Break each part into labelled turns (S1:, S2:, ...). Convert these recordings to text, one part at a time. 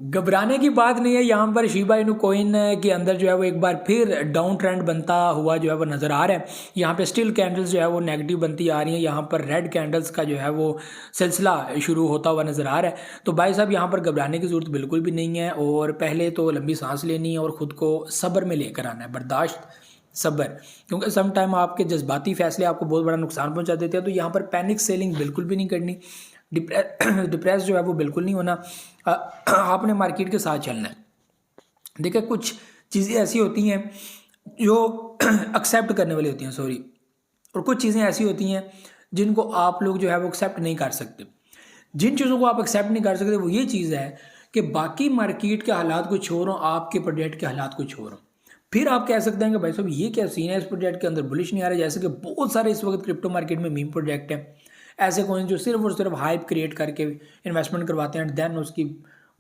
S1: घबराने की बात नहीं है। यहाँ पर शिबा इनू कॉइन के अंदर जो है वो एक बार फिर डाउन ट्रेंड बनता हुआ जो है वो नज़र आ रहा है। यहाँ पे स्टिल कैंडल्स जो है वो नेगेटिव बनती आ रही हैं। यहाँ पर रेड कैंडल्स का जो है वो सिलसिला शुरू होता हुआ नज़र आ रहा है। तो भाई साहब यहाँ पर घबराने की ज़रूरत बिल्कुल भी नहीं है, और पहले तो लंबी सांस लेनी है और ख़ुद को सब्र में लेकर आना है, बर्दाश्त, सब्र। क्योंकि सम टाइम आपके जज्बाती फैसले आपको बहुत बड़ा नुकसान पहुंचा देते हैं। तो यहाँ पर पैनिक सेलिंग बिल्कुल भी नहीं करनी, डिप्रेस जो है वो बिल्कुल नहीं होना। आपने मार्केट के साथ चलना है। देखिए कुछ चीज़ें ऐसी होती हैं जो एक्सेप्ट करने वाली होती हैं, सॉरी, और कुछ चीज़ें ऐसी होती हैं जिनको आप लोग जो है वो एक्सेप्ट नहीं कर सकते। जिन चीज़ों को आप एक्सेप्ट नहीं कर सकते वो ये चीज़ है कि बाकी मार्केट के हालात कुछ और हों, आपके प्रोजेक्ट के हालात कुछ और हों। फिर आप कह सकते हैं कि भाई साहब ये क्या सीन है, इस प्रोजेक्ट के अंदर बुलिश नहीं आ रहा है। जैसे कि बहुत सारे इस वक्त क्रिप्टो मार्केट में मीम प्रोजेक्ट है, ऐसे कॉइन जो सिर्फ और सिर्फ हाइप क्रिएट करके इन्वेस्टमेंट करवाते हैं, देन उसकी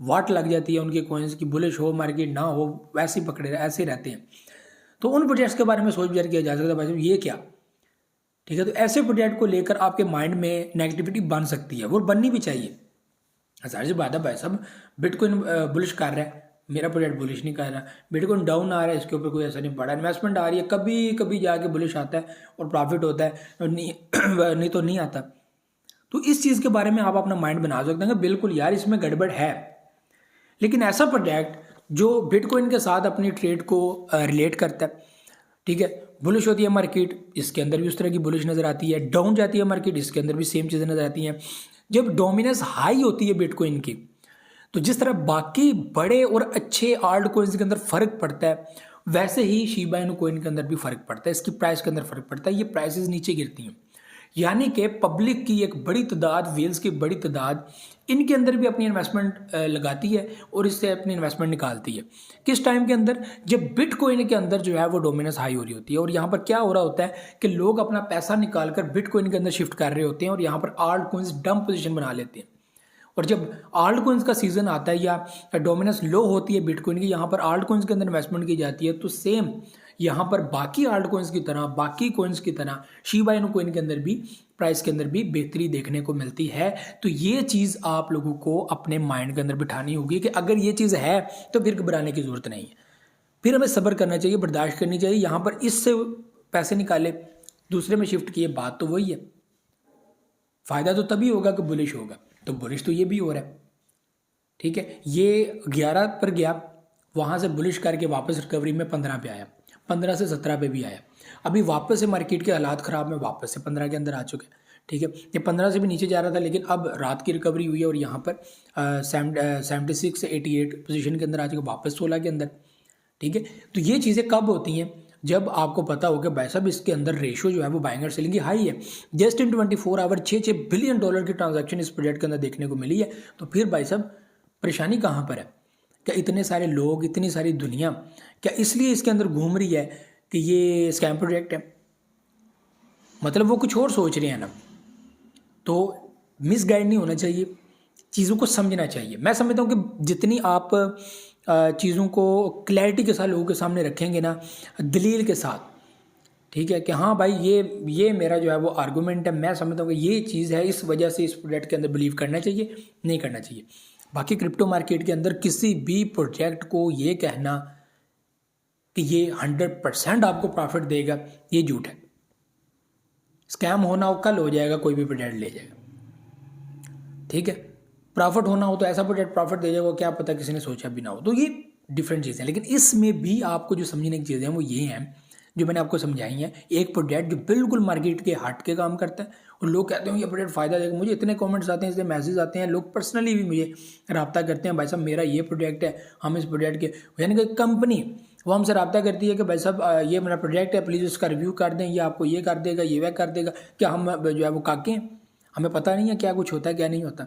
S1: वाट लग जाती है उनके कॉइन्स की, बुलिश हो मार्केट ना हो वैसे ही पकड़े ऐसे ही रहते हैं। तो उन प्रोजेक्ट्स के बारे में सोच विचार किया जा सकता है भाई साहब ये क्या, ठीक है। तो ऐसे प्रोजेक्ट को लेकर आपके माइंड में नेगेटिविटी बन सकती है, वो बननी भी चाहिए। जाहिर सी बात है भाई साहब, बिटकॉइन बुलिश कर रहा है, मेरा प्रोजेक्ट बुलिश नहीं कर रहा, बिटकॉइन डाउन आ रहा है, इसके ऊपर कोई असर नहीं पड़ा, इन्वेस्टमेंट आ रही है, कभी कभी जाके बुलिश आता है और प्रॉफिट होता है, और नहीं तो नहीं आता। तो इस चीज़ के बारे में आप अपना माइंड बना सकते हैं कि बिल्कुल यार इसमें गड़बड़ है। लेकिन ऐसा प्रोजेक्ट जो बिटकॉइन के साथ अपनी ट्रेड को रिलेट करता है, ठीक है, बुलिश होती है मार्केट, इसके अंदर भी उस तरह की बुलिश नज़र आती है, डाउन जाती है मार्केट, इसके अंदर भी सेम चीज़ें नज़र आती हैं। जब डोमिनेंस हाई होती है बिटकॉइन की, तो जिस तरह बाकी बड़े और अच्छे आल्ट कॉइन्स के अंदर फर्क पड़ता है, वैसे ही शिबा इनू कॉइन के अंदर भी फर्क पड़ता है, इसकी प्राइस के अंदर फर्क पड़ता है, ये प्राइसेस नीचे गिरती हैं। यानी कि पब्लिक की एक बड़ी तादाद, वेल्स की बड़ी तादाद इनके अंदर भी अपनी इन्वेस्टमेंट लगाती है और इससे अपनी इन्वेस्टमेंट निकालती है। किस टाइम के अंदर, जब बिटकॉइन के अंदर जो है वो डोमिनेंस हाई हो रही होती है। और यहाँ पर क्या हो रहा होता है कि लोग अपना पैसा निकालकर बिटकॉइन के अंदर शिफ्ट कर रहे होते हैं और यहाँ पर आल्ट कॉइन्स डंप पोजीशन बना लेते हैं। और जब आल्ट कॉइन्स का सीजन आता है या डोमिनेंस लो होती है बिटकॉइन की, यहाँ पर आल्ट कॉइन्स के अंदर इन्वेस्टमेंट की जाती है, तो सेम यहाँ पर बाकी आल्ट कॉइन्स की तरह, बाकी कॉइन्स की तरह शिबा इनू कॉइन के अंदर भी, प्राइस के अंदर भी बेहतरी देखने को मिलती है। तो ये चीज़ आप लोगों को अपने माइंड के अंदर बिठानी होगी कि अगर ये चीज़ है तो फिर घबराने की ज़रूरत नहीं है, फिर हमें सब्र करना चाहिए, बर्दाश्त करनी चाहिए। यहाँ पर इससे पैसे निकाले, दूसरे में शिफ्ट किए, बात तो वही है। फ़ायदा तो तभी होगा कि बुलिश होगा, तो बुलिश तो ये भी हो रहा है, ठीक है। ये 11 पर गया, वहाँ से बुलिश करके वापस रिकवरी में 15 पे आया, 15 से 17 पे भी आया। अभी वापस से मार्केट के हालात ख़राब में वापस से 15 के अंदर आ चुके हैं, ठीक है। ये 15 से भी नीचे जा रहा था, लेकिन अब रात की रिकवरी हुई है और यहाँ पर 76 से 88 पोजीशन के अंदर आ चुके, वापस 16 के अंदर, ठीक है। तो ये चीज़ें कब होती हैं, जब आपको पता हो कि भाई साहब इसके अंदर रेशो जो है वो बाइंग एंड सेलिंग की हाई है। Just in 24 hour 6 billion dollar की ट्रांजैक्शन इस प्रोजेक्ट के अंदर देखने को मिली है। तो फिर भाई साहब परेशानी कहाँ पर है? क्या इतने सारे लोग, इतनी सारी दुनिया क्या इसलिए इसके अंदर घूम रही है कि ये स्कैम प्रोजेक्ट है? मतलब वो कुछ और सोच रहे हैं ना। तो मिसगाइड नहीं होना चाहिए, चीज़ों को समझना चाहिए। मैं समझता हूँ कि जितनी आप चीज़ों को क्लैरिटी के साथ लोगों के सामने रखेंगे ना, दलील के साथ, ठीक है, कि हाँ भाई ये मेरा जो है वो आर्गूमेंट है, मैं समझता हूँ कि ये चीज़ है, इस वजह से इस प्रोजेक्ट के अंदर बिलीव करना चाहिए, नहीं करना चाहिए। बाकी क्रिप्टो मार्केट के अंदर किसी भी प्रोजेक्ट को ये कहना कि ये 100% आपको प्रॉफिट देगा, ये झूठ है। स्कैम होना हो कल हो जाएगा, कोई भी प्रोजेक्ट ले जाएगा, ठीक है। प्रॉफिट होना हो तो ऐसा प्रोजेक्ट प्रॉफिट दे जाएगा, क्या पता किसी ने सोचा भी ना हो। तो ये डिफरेंट चीज़ें हैं, लेकिन इसमें भी आपको जो समझने की चीज़ें हैं वो ये हैं जो मैंने आपको समझाई हैं। एक प्रोजेक्ट जो बिल्कुल मार्केट के हट के काम करता है और लोग कहते हैं ये प्रोजेक्ट फ़ायदा देगा, मुझे इतने कमेंट्स आते हैं, इसलिए मैसेज आते हैं, लोग पर्सनली भी मुझे रब्ता करते हैं, भाई साहब मेरा ये प्रोजेक्ट है, हम इस प्रोजेक्ट के, यानी कि कंपनी वो हमसे रब्ता करती है कि भाई साहब ये मेरा प्रोजेक्ट है, प्लीज़ उसका रिव्यू कर दें, ये आपको ये कर देगा, ये वह कर देगा। क्या हम जो है वो काके हैं? हमें पता नहीं है क्या कुछ होता है क्या नहीं होता,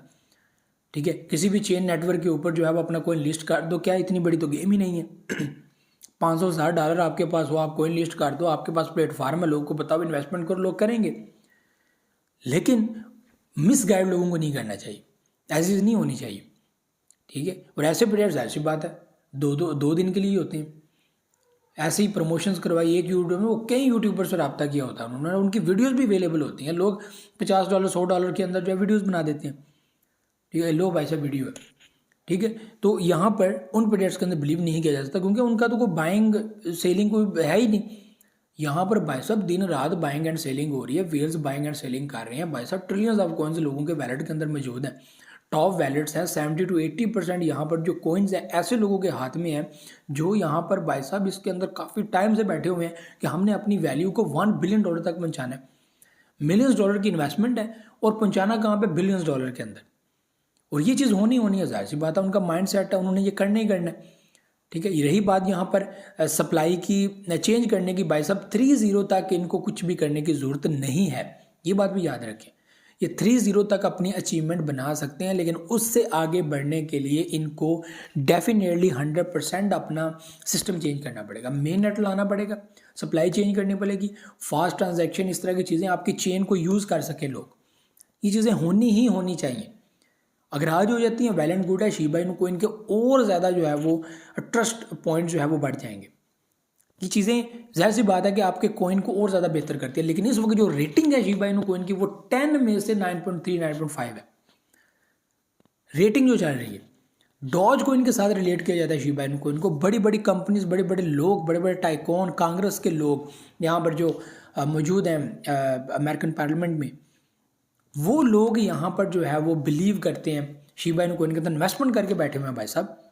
S1: ठीक है। किसी भी चेन नेटवर्क के ऊपर जो है वो अपना कोइन लिस्ट कर दो, क्या इतनी बड़ी तो गेम ही नहीं है। $560 आपके पास हो, आप कोइन लिस्ट कर दो, आपके पास प्लेटफॉर्म है, लोगों को बताओ इन्वेस्टमेंट करो, लोग करेंगे। लेकिन मिसगाइड लोगों को नहीं करना चाहिए, ऐसी चीज़ नहीं होनी चाहिए, ठीक है। और ऐसे प्लेयर्स ऐसी बात है दो दिन के लिए होते हैं। ऐसे ही प्रमोशंस करवाई एक यूट्यूब में, वो कई यूट्यूबर से रब्ता किया होता है उन्होंने, उनकी वीडियोस भी अवेलेबल होती हैं, लोग $50 $100 के अंदर जो है वीडियोस बना देते हैं, ठीक है। लो भाई साहब वीडियो है, ठीक है। तो यहाँ पर उन प्रोजेक्ट्स के अंदर बिलीव नहीं किया जा सकता क्योंकि उनका तो कोई बाइंग सेलिंग कोई है ही नहीं। यहाँ पर भाई साहब दिन रात बाइंग एंड सेलिंग हो रही है, वेल्स बाइंग एंड सेलिंग कर रहे हैं भाई साहब, ट्रिलियंस ऑफ कॉइन्स लोगों के वैलेट के अंदर मौजूद हैं। टॉप वैलेट्स हैं 70 to 80% यहाँ पर जो कॉइन्स हैं ऐसे लोगों के हाथ में हैं जो यहाँ पर भाई साहब इसके अंदर काफ़ी टाइम से बैठे हुए हैं कि हमने अपनी वैल्यू को $1 बिलियन तक पहुँचाना है। मिलियंस डॉलर की इन्वेस्टमेंट है और पहुँचाना कहाँ पे, बिलियंस डॉलर के अंदर। और ये चीज़ होनी है, ज़ाहिर सी बात है, उनका माइंड सेट है, उन्होंने ये करना ही करना है। ठीक है। रही बात यहाँ पर सप्लाई की चेंज करने की, भाई साहब 30 तक इनको कुछ भी करने की ज़रूरत नहीं है, ये बात भी याद रखें। ये 30 तक अपनी अचीवमेंट बना सकते हैं, लेकिन उससे आगे बढ़ने के लिए इनको डेफिनेटली 100% अपना सिस्टम चेंज करना पड़ेगा, मेन नेट लाना पड़ेगा, सप्लाई चेंज करनी पड़ेगी, फास्ट ट्रांजैक्शन, इस तरह की चीज़ें आपकी चेन को यूज़ कर सके लोग, ये चीज़ें होनी ही होनी चाहिए। अगर आज हो जाती हैं वेल एंड गुड है, शिबा इनू कोइन के और ज़्यादा जो है वो ट्रस्ट पॉइंट जो है वो बढ़ जाएंगे। ये चीज़ें ज़ाहिर सी बात है कि आपके कॉइन को और ज़्यादा बेहतर करती है, लेकिन इस वक्त जो रेटिंग है शिबा इनू कॉइन की वो 10 में से 9.3 9.5 है रेटिंग जो चल रही है। डॉज कॉइन के साथ रिलेट किया जाता है शिबा इनू कॉइन को, बड़ी बड़ी कंपनीज, बड़े बड़े लोग, बड़े बड़े टाइकॉन, कांग्रेस के लोग यहाँ पर जो मौजूद हैं अमेरिकन पार्लियामेंट में, वो लोग यहाँ पर जो है वो बिलीव करते हैं शिबा इनू कॉइन के अंदर, इन्वेस्टमेंट करके बैठे हुए हैं भाई साहब।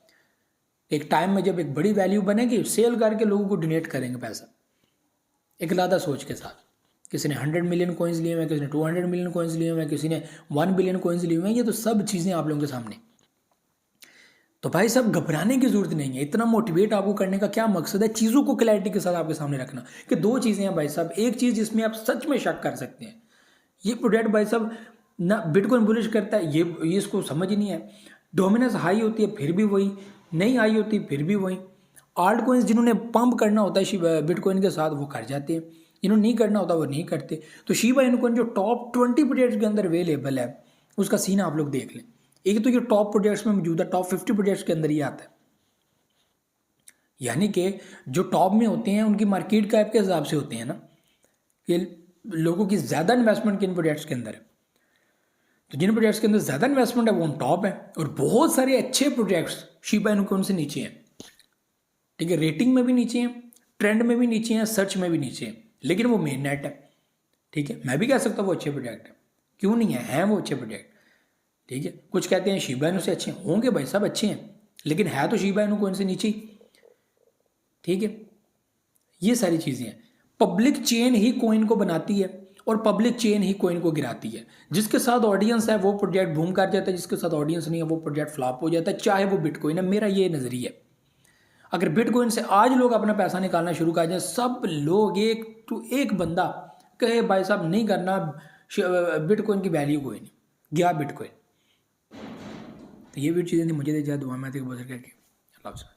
S1: एक टाइम में जब एक बड़ी वैल्यू बनेगी, सेल करके लोगों को डोनेट करेंगे पैसा, एक लादा सोच के साथ। किसी ने 100 मिलियन कॉइन्स लिए हुए हैं, किसी ने 200 मिलियन कॉइन्स लिए हुए हैं, किसी ने 1 बिलियन कॉइन्स लिए हुए हैं। ये तो सब चीज़ें आप लोगों के सामने। तो भाई साहब घबराने की जरूरत नहीं है। इतना मोटिवेट आपको करने का क्या मकसद है, चीज़ों को क्लैरिटी के साथ आपके सामने रखना कि दो चीज़ें हैं भाई साहब। एक चीज़ जिसमें आप सच में शक कर सकते हैं, ये प्रोडक्ट भाई साहब ना बिटकॉइन बुलिश करता है, ये इसको समझ ही नहीं है। डोमिनेंस हाई होती है फिर भी वही, नहीं हाई होती फिर भी वही। आल्ट कॉइन्स जिन्होंने पंप करना होता है बिटकॉइन के साथ वो कर जाते हैं, जिन्होंने नहीं करना होता वो नहीं करते। तो शिबा इनू कॉइन जो टॉप 20 प्रोजेक्ट्स के अंदर अवेलेबल है उसका सीन आप लोग देख लें। एक तो ये टॉप प्रोजेक्ट्स में मौजूद है, टॉप 50 प्रोजेक्ट्स के अंदर ही आता है, यानी कि जो टॉप में होते हैं उनकी मार्केट कैप के हिसाब से होते हैं ना, कि लोगों की ज़्यादा इन्वेस्टमेंट किन प्रोजेक्ट्स के अंदर है। तो जिन प्रोजेक्ट्स के अंदर ज़्यादा इन्वेस्टमेंट है वो टॉप है, और बहुत सारे अच्छे प्रोजेक्ट्स शिबा इनू कॉइन से नीचे हैं। ठीक है, रेटिंग में भी नीचे हैं, ट्रेंड में भी नीचे हैं, सर्च में भी नीचे हैं, लेकिन वो मेन नेट है। ठीक है, मैं भी कह सकता हूँ वो अच्छे प्रोजेक्ट है, क्यों नहीं है वो अच्छे प्रोजेक्ट। ठीक है, कुछ कहते हैं शिबा इनू से अच्छे होंगे, भाई सब अच्छे हैं, लेकिन है तो शिबा इनू कॉइन से नीचे ही। ठीक है, ये सारी चीज़ें हैं। पब्लिक चेन ही कॉइन को बनाती है और पब्लिक चेन ही कॉइन को गिराती है। जिसके साथ ऑडियंस है वो प्रोजेक्ट बूम कर जाता है, जिसके साथ ऑडियंस नहीं है वो प्रोजेक्ट फ्लॉप हो जाता है, चाहे वो बिटकॉइन है। मेरा ये नज़रिया है, अगर बिटकॉइन से आज लोग अपना पैसा निकालना शुरू कर जाए, सब लोग एक बंदा कहे भाई साहब नहीं करना, बिटकॉइन की वैल्यू कोई नहीं, गया बिटकॉइन। तो ये भी चीज़ें थी, मुझे दे दुआ में करके अल्लाह हाफ़िज़।